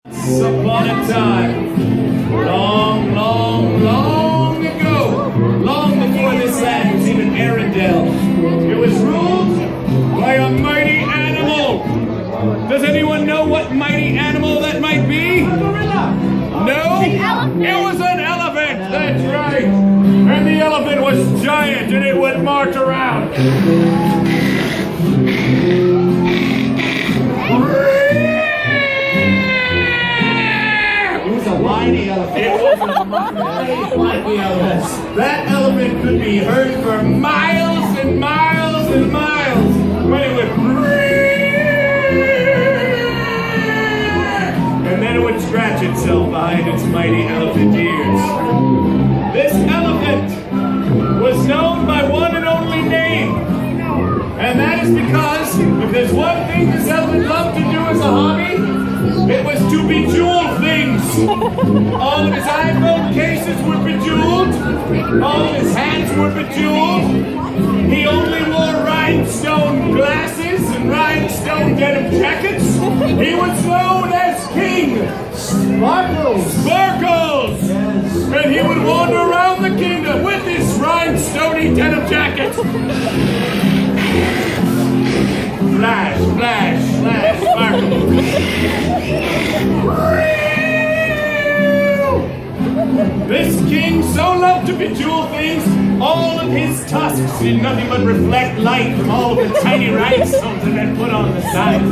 Once upon a time, long, long, long ago, long before this land was even Arendelle, it was ruled by a mighty animal. Does anyone know what mighty animal that might be? No? It was an elephant, that's right. And the elephant was giant and it would march around. Whiny elephant. It wasn't a Whiny elephant. That elephant could be heard for miles and miles and miles when it would and then it would scratch itself behind its mighty elephant ears. This elephant was known by one and only name, and that is because if there's one thing this elephant loved to do as a hobby, it was to bejewel things. All of his iPhone cases were bejeweled. All of his hats were bejeweled. He only wore rhinestone glasses and rhinestone denim jackets. He was known as King Sparkles. Sparkles. Yes. And he would wander around the kingdom with his rhinestone denim jacket. Flash, flash, flash, sparkle. This king so loved to bejewel things, all of his tusks did nothing but reflect light from all of the tiny rhinestones that had been put on the sides.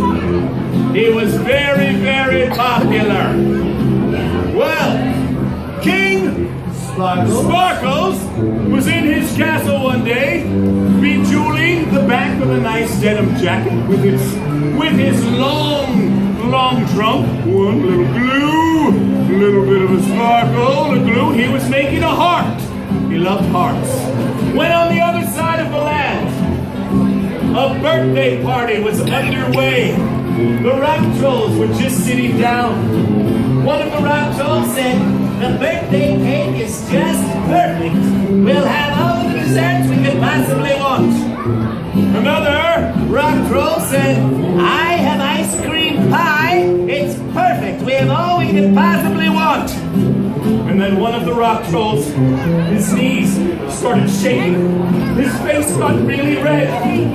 He was very, very popular. Well, King Sparkles was in his castle one day, bejeweling the back of a nice denim jacket with his long trunk. One little glue, a little bit of a sparkle, a glue. He was making a heart. He loved hearts. When on the other side of the land, a birthday party was underway. The rock trolls were just sitting down. One of the rock trolls said, "The birthday cake is just perfect. We'll have all the desserts we could possibly want." Another rock troll said, "I have ice cream pie. It's perfect. We have all we could possibly want." And then one of the rock trolls, his knees started shaking. His face got really red.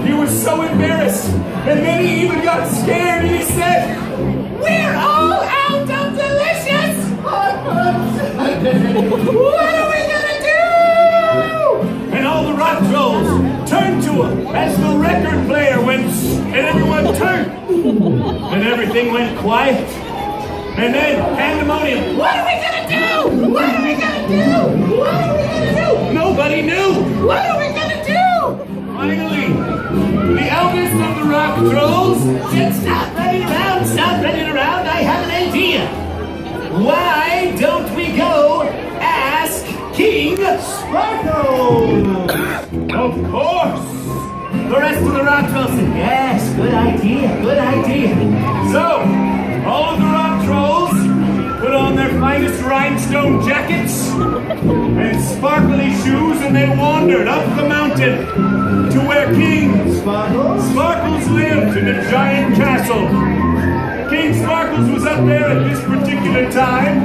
He was so embarrassed. And then he even got scared and he said, "We're all out of delicious! What are we gonna do?" And all the rock trolls turned to him as the record player went, and everyone turned. And everything went quiet. And then pandemonium. What are we gonna do? What are we gonna do? What are we gonna do? Nobody knew. What are we gonna do? Finally, the eldest of the rock trolls said, "Stop running around, stop running around. I have an idea. Why don't we go ask King Sparkles?" Of course. The rest of the rock trolls said, "Yes, good idea, good idea." So, all of the rock trolls put on their finest rhinestone jackets and sparkly shoes, and they wandered up the mountain to where King Sparkles lived in a giant castle. King Sparkles was up there at this particular time,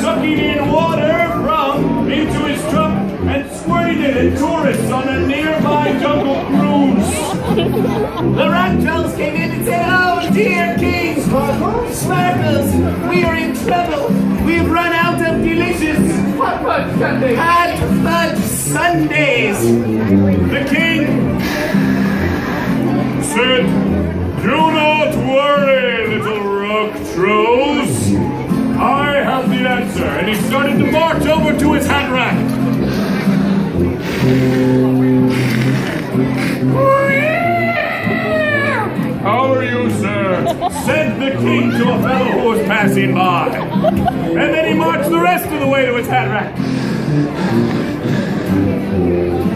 sucking in water from into his trunk and squirting it at tourists on a nearby jungle cruise. The rock trolls came in and said, "Oh dear King Sparkles, we are in trouble. We've run out of delicious hot fudge sundaes." The king said, "Do not worry, little rock trolls. I have the answer." And he started to march over to his hat rack. "How are you, sir?" said the king to a fellow who was passing by. And then he marched the rest of the way to his hat rack.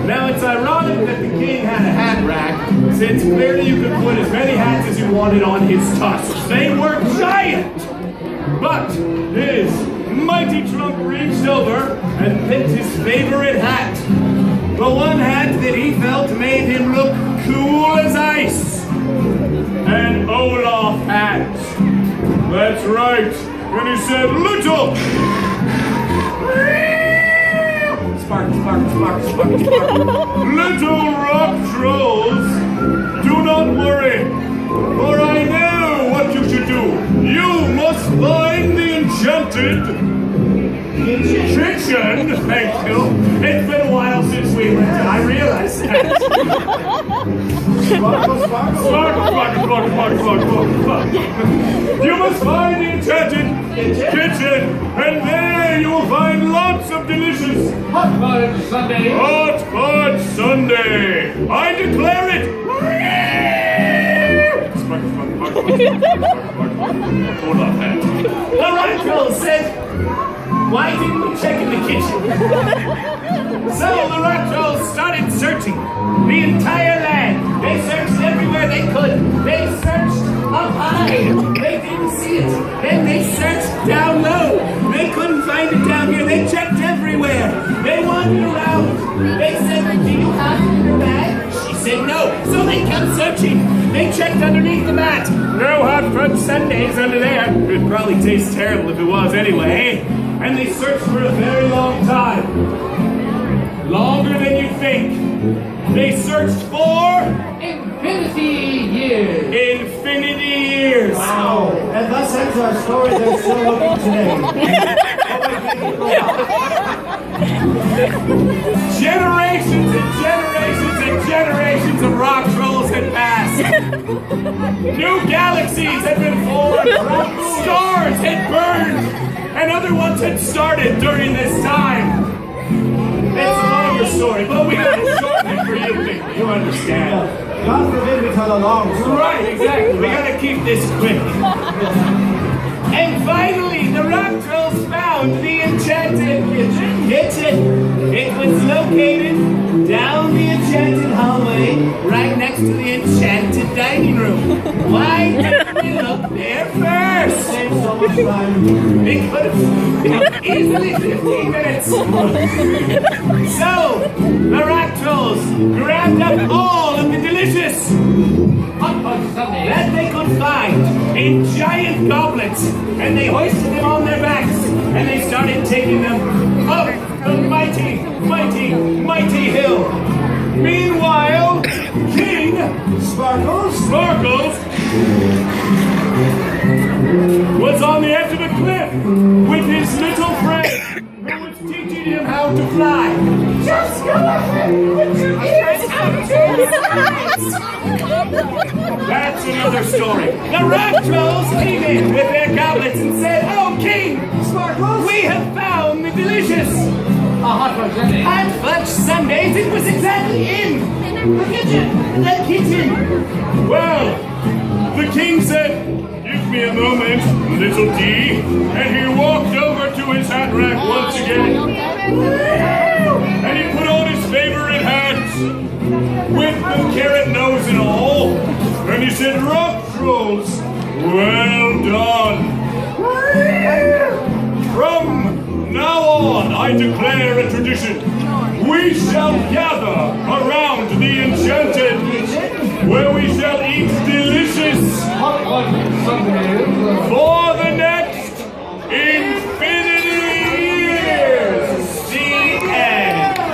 Now it's ironic that the king had a hat rack, since clearly you could put as many hats as you wanted on his tusks. They were giant! But his mighty trunk reached over and picked his favorite hat. The one hat that he felt made him look cool as ice. An Olaf hat. That's right. And he said, little. Sparkle. Little rock trolls, do not worry, for I know what you should do. You must find the enchanted kitchen. Thank you. It's been a while since we went. I realized that. Sparkle. You must find the enchanted kitchen, and there you will find lots of delicious Hot Fudge Sundae. Hot Fudge Sundae! I declare it! Olaf hat. The Rifle said, why didn't we check in the kitchen? So the rat trolls started searching the entire land. They searched everywhere they could. They searched up high. They didn't see it. Then they searched down low. They couldn't find it down here. They checked everywhere. They wandered around. They said, do you have it in your bag? She said no. So they kept searching. They checked underneath the mat. No hot fudge sundaes under there. It'd probably taste terrible if it was anyway. And they searched for a very long time. Longer than you think. They searched for Infinity years. infinity years. Wow. And thus ends our story. They're still looking today. Generations and generations and generations of rock trolls had passed. New galaxies had been formed. Stars had burned. And other ones had started during this time. It's a longer story, but we got to shorten it for you people. You understand. God forbid we tell a long story. Right, exactly. We got to keep this quick. And finally, the rock trolls found the enchanted kitchen. It was located down the enchanted hallway, right next to the enchanted dining room. Why didn't we look there first? Saves so much time. It could have been easily 15 minutes. So, the rock trolls grabbed up all of the delicious Hot Fudge Sundae. that they could find in giant goblets, and they hoisted them on their backs, and they started taking them up the mighty, mighty, mighty hill. Meanwhile, King Sparkles. was on the edge of a cliff with his little friend, who was teaching him how to fly. just go ahead with your ears out to the sides. That's another story. The rock trolls came in with their goblets and said, "Oh, King, Sparkles. we have found the delicious Hot Fudge Sundae. Hot Fudge Sundaes, it was exactly in the kitchen. The kitchen. Well, the king said, "Give me a moment, little D," and he walked over to his hat rack once again. And he put on his favorite hat with the carrot nose and all. And he said, "Rock trolls, well done. From now on, I declare a tradition. We shall gather around the enchanted kitchen, where we shall eat delicious Hot Fudge Sundae.